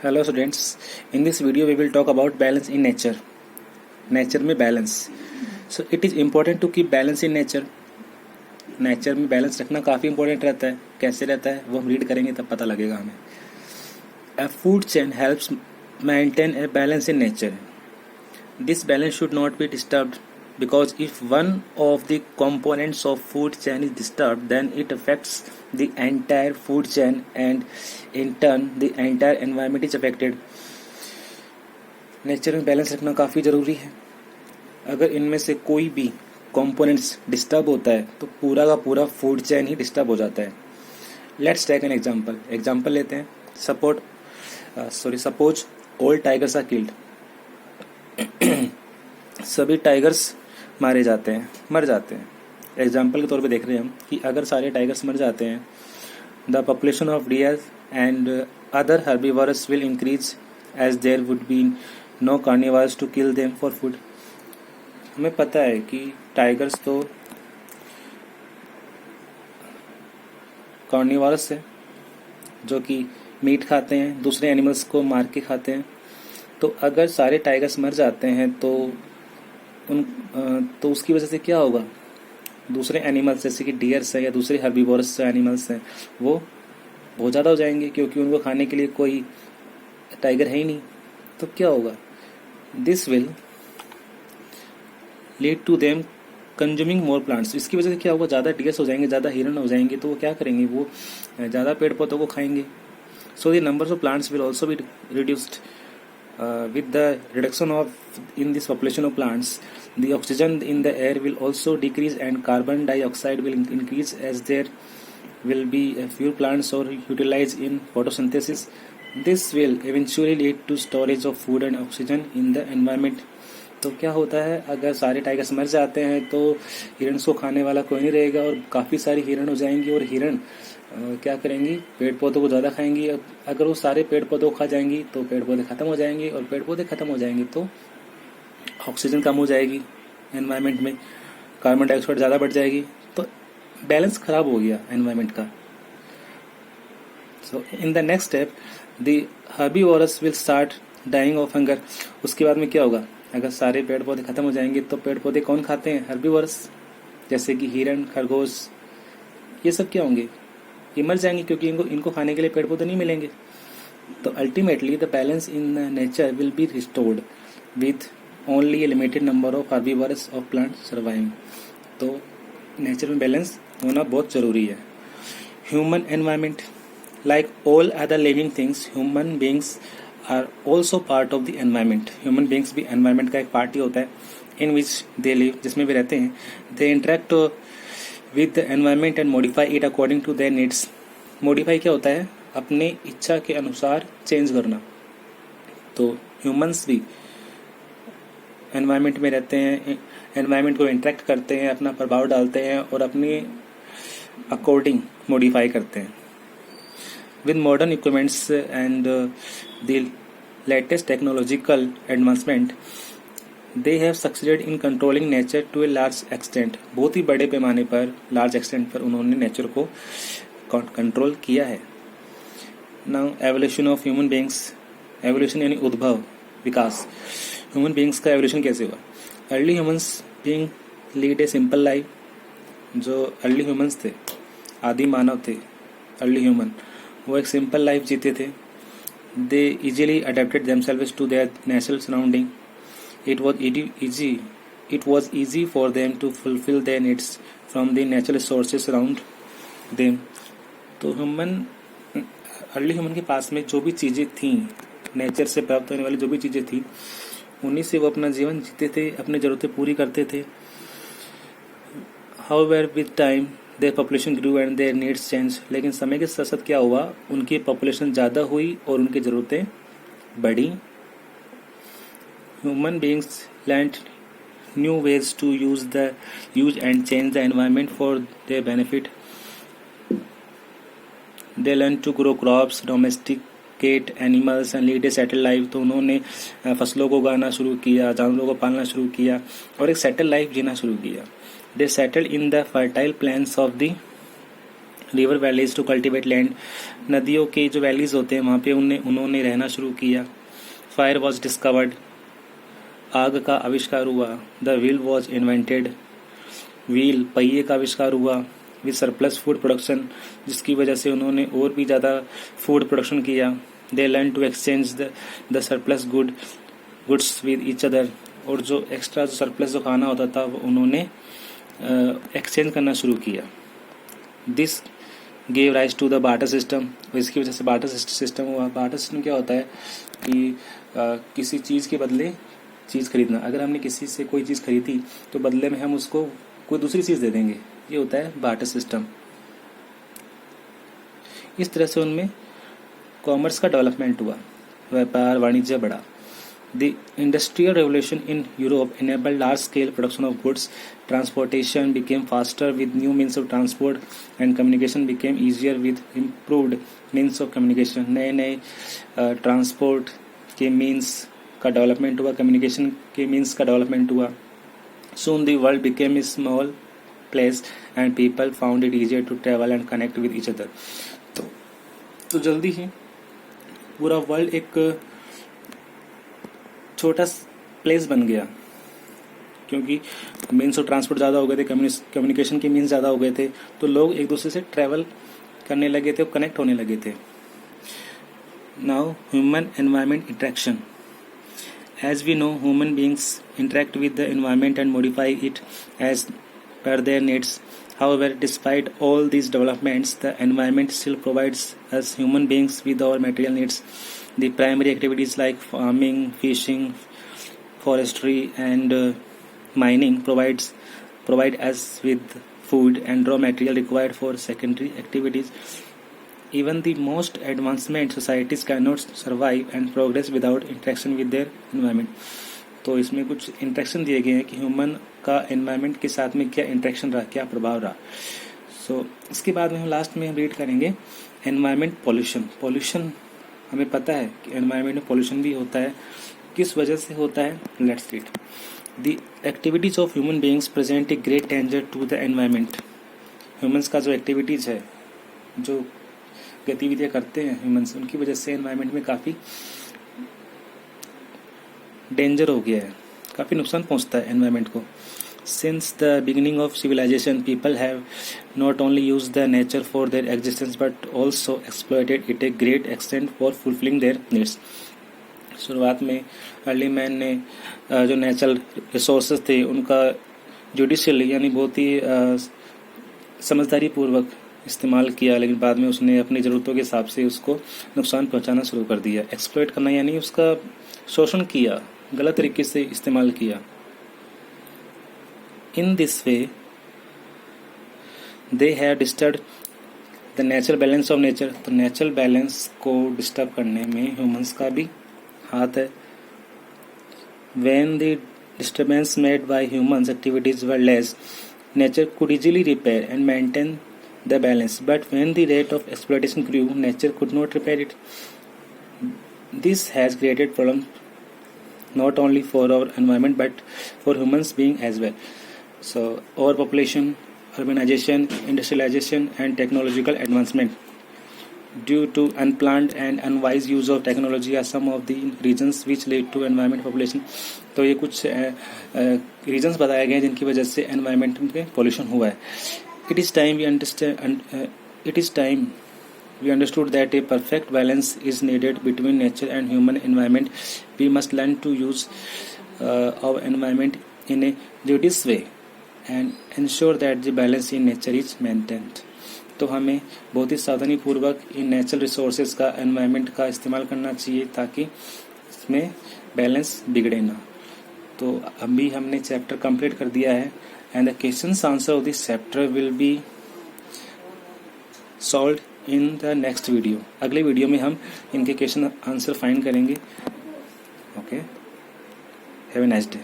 Hello students, in this video we will talk about balance in nature. Nature में balance. So it is important to keep balance in nature. Nature में balance रखना काफ़ी important रहता है. कैसे रहता है वो हम रीड करेंगे तब पता लगेगा हमें. अ food chain helps maintain a balance in nature. This balance should not be disturbed because if one of the components of food chain is disturbed, then it affects the entire food chain and in turn the entire environment is affected. Nature में balance रखना काफ़ी ज़रूरी है. अगर इनमें से कोई भी कंपोनेंट्स डिस्टर्ब होता है तो पूरा का पूरा फूड चेन ही डिस्टर्ब हो जाता है. लेट्स टेक एन एग्जांपल लेते हैं. Suppose all tigers are killed. सभी टाइगर्स मर जाते हैं. एग्जाम्पल के तौर पे देख रहे हैं हम कि अगर सारे टाइगर्स मर जाते हैं, the population of deer and other herbivores will increase as there would be no carnivores to kill them for food. हमें पता है कि टाइगर्स तो कार्निवोरस है जो कि मीट खाते हैं, दूसरे एनिमल्स को मार के खाते हैं. तो अगर सारे टाइगर्स मर जाते हैं तो उसकी वजह से क्या होगा, दूसरे एनिमल्स जैसे कि डियर्स हैं या दूसरे हर्बीवोरस एनिमल्स हैं वो बहुत ज़्यादा हो जाएंगे क्योंकि उनको खाने के लिए कोई टाइगर है ही नहीं. तो क्या होगा, this will lead to them consuming more plants. इसकी वजह से क्या होगा, ज़्यादा डियर्स हो जाएंगे, ज़्यादा हिरन हो जाएंगे. तो वो क्या करेंगे, वो ज़्यादा पेड़ पौधों को खाएंगे. So the numbers of plants will also be reduced. With the reduction in this population of plants, the oxygen in the air will also decrease and carbon dioxide will increase as there will be fewer plants or utilized in photosynthesis. This will eventually lead to storage of food and oxygen in the environment. तो क्या होता है, अगर सारे tigers मर जाते हैं तो हिरन को खाने वाला कोई नहीं रहेगा और काफ़ी सारी हिरन हो जाएंगी और हिरन क्या करेंगी, पेड़ पौधों को ज़्यादा खाएंगी. अगर वो सारे पेड़ पौधों को खा जाएंगी तो पेड़ पौधे ख़त्म हो जाएंगे और पेड़ पौधे ख़त्म हो जाएंगे तो ऑक्सीजन कम हो जाएगी एनवायरनमेंट में, कार्बन डाइऑक्साइड ज़्यादा बढ़ जाएगी. तो बैलेंस ख़राब हो गया एनवायरनमेंट का. So in the next step the herbivores will start dying of hunger. उसके बाद में क्या होगा, अगर सारे पेड़ पौधे ख़त्म हो जाएंगे तो पेड़ पौधे कौन खाते हैं, हर्बीवोरस, जैसे कि हिरन, खरगोश, ये सब क्या होंगे, ये मर जाएंगे क्योंकि इनको खाने के लिए पेड़ पौधे नहीं मिलेंगे. तो ultimately the balance in nature will be restored with only a limited number of herbivores of plant surviving. तो नेचर में बैलेंस होना बहुत ज़रूरी है. Human environment, like all other living things, human beings are also part of the environment. Human beings भी environment का एक part ही होता है. इन विच दे लिव, जिसमें भी रहते हैं. They interact with the environment and modify it according to their needs. Modify क्या होता है, अपने इच्छा के अनुसार चेंज करना. तो ह्यूमंस भी एनवायरनमेंट में रहते हैं, एनवायरनमेंट को इंटरेक्ट करते हैं, अपना प्रभाव डालते हैं और अपने अकॉर्डिंग मॉडिफाई करते हैं. With modern equipments and the latest technological advancement they have succeeded in controlling nature to a large extent. बहुत ही बड़े पैमाने पर, लार्ज एक्सटेंट पर उन्होंने नेचर को कंट्रोल किया है. Now evolution of human beings. Evolution यानी उद्भव, विकास. ह्यूमन बींग्स का एवोल्यूशन कैसे हुआ. Early humans being lead a simple life. जो अर्ली ह्यूमंस थे, आदि मानव थे, अर्ली ह्यूमन, वो एक सिंपल लाइफ जीते थे. They easily adapted themselves to their natural surrounding. It was easy for them to fulfill their needs from the natural sources around them. तो early human के पास में जो भी चीज़ें थी, नेचर से प्राप्त होने वाली जो भी चीज़ें थी, उन्हीं से वो अपना जीवन जीते थे, अपनी ज़रूरतें पूरी करते थे. However, with time, their population grew and their needs changed. लेकिन समय के साथ साथ क्या हुआ, उनकी पॉपुलेशन ज़्यादा हुई और उनकी ज़रूरतें बढ़ी. Human beings learned new ways to use and change the environment for their benefit. They learned to grow crops, domesticate animals and lead a settled life. तो उन्होंने फसलों को उगाना शुरू किया, जानवरों को पालना शुरू किया और एक सेटल लाइफ जीना शुरू किया. They settled in the fertile plains of the river valleys to cultivate land, नदियों के जो वैलीज होते हैं वहाँ पे उन्होंने रहना शुरू किया। फायर वॉज डिस्कवर्ड, आग का आविष्कार हुआ। The wheel was invented, wheel पहिए का आविष्कार हुआ। विद सरप्लस फूड प्रोडक्शन, जिसकी वजह से उन्होंने और भी ज़्यादा फूड प्रोडक्शन किया। They learn to exchange the surplus goods with each other, और जो एक्स्ट्रा जो सरप्लस जो खाना होता था वो उन्होंने एक्सचेंज करना शुरू किया। This gave rise to the barter system, इसकी वजह से बार्टर सिस्टम हुआ। बार्टर सिस्टम क्या होता है कि किसी चीज़ के बदले चीज़ खरीदना। अगर हमने किसी से कोई चीज़ खरीदी तो बदले में हम उसको कोई दूसरी चीज़ दे देंगे, ये होता है बार्टर सिस्टम। इस तरह से उनमें कॉमर्स का डेवलपमेंट हुआ, व्यापार वाणिज्य बढ़ा। The Industrial Revolution in Europe enabled large-scale production of goods. Transportation became faster with new means of transport, and communication became easier with improved means of communication. नए ट्रांसपोर्ट के मीन्स का development हुआ, communication के means का development हुआ। Soon the world became a small place, and people found it easier to travel and connect with each other. तो जल्दी ही पूरा वर्ल्ड एक छोटा प्लेस बन गया, क्योंकि मीन्स ऑफ ट्रांसपोर्ट ज़्यादा हो गए थे, कम्युनिकेशन के मीन्स ज़्यादा हो गए थे, तो लोग एक दूसरे से ट्रैवल करने लगे थे और कनेक्ट होने लगे थे। Now human environment interaction, as we know human beings interact with the environment and modify it as per their needs. However, despite all these developments, the environment still provides us human beings with our material needs. The primary activities like farming, fishing, forestry, and mining provide us with food and raw material required for secondary activities. Even the most advanced societies cannot survive and progress without interaction with their environment. तो इसमें कुछ interaction दिए गए हैं कि human का environment के साथ में क्या इंट्रैक्शन रहा, क्या प्रभाव रहा। सो इसके बाद में हम लास्ट में रीड करेंगे एनवायरनमेंट पॉल्यूशन। हमें पता है कि एनवायरनमेंट में पॉल्यूशन भी होता है, किस वजह से होता है, let's read. The activities of human beings present a great danger to the environment. Humans का जो एक्टिविटीज है, जो गतिविधियाँ करते हैं ह्यूमन्स, उनकी वजह से एनवायरनमेंट में काफ़ी डेंजर हो गया है, काफ़ी नुकसान पहुंचता है एनवायरनमेंट को। Since the beginning of civilization people have not only use the nature for their existence but also exploited it a great extent for fulfilling their needs. शुरुआत में अर्ली मैन ने जो नेचुरल रिसोर्सेज थे उनका judicial यानी बहुत ही समझदारी पूर्वक इस्तेमाल किया, लेकिन बाद में उसने अपनी ज़रूरतों के हिसाब से उसको नुकसान पहुंचाना शुरू कर दिया। एक्सप्लॉयट करना यानी उसका शोषण किया, गलत तरीके से इस्तेमाल किया। In this way they have disturb the natural balance of nature. तो नेचुरल बैलेंस को डिस्टर्ब करने में ह्यूमंस का भी हाथ है। When the disturbance made by humans activities were less, nature could easily repair and maintain the balance, but when the rate of exploitation grew, nature could not repair it. This has created problems not only for our environment but for humans being as well. So overpopulation, urbanization, industrialization and technological advancement due to unplanned and unwise use of technology are some of the reasons which lead to environment population. तो ये कुछ reasons बताए गए हैं जिनकी वजह से environment में पॉल्यूशन हुआ है। It is time we understood that a perfect balance is needed between nature and human environment. We must learn to use our environment in a judicious way and ensure that the balance in nature is maintained. तो हमें बहुत ही सावधानी पूर्वक in natural resources का, environment का इस्तेमाल करना चाहिए ताकि इसमें बैलेंस बिगड़े ना। तो अभी हमने चैप्टर कंप्लीट कर दिया है and the questions answer of this chapter will be solved in the next video. अगले वीडियो में हम इनके क्वेश्चन आंसर फाइंड करेंगे। Okay, have a nice day.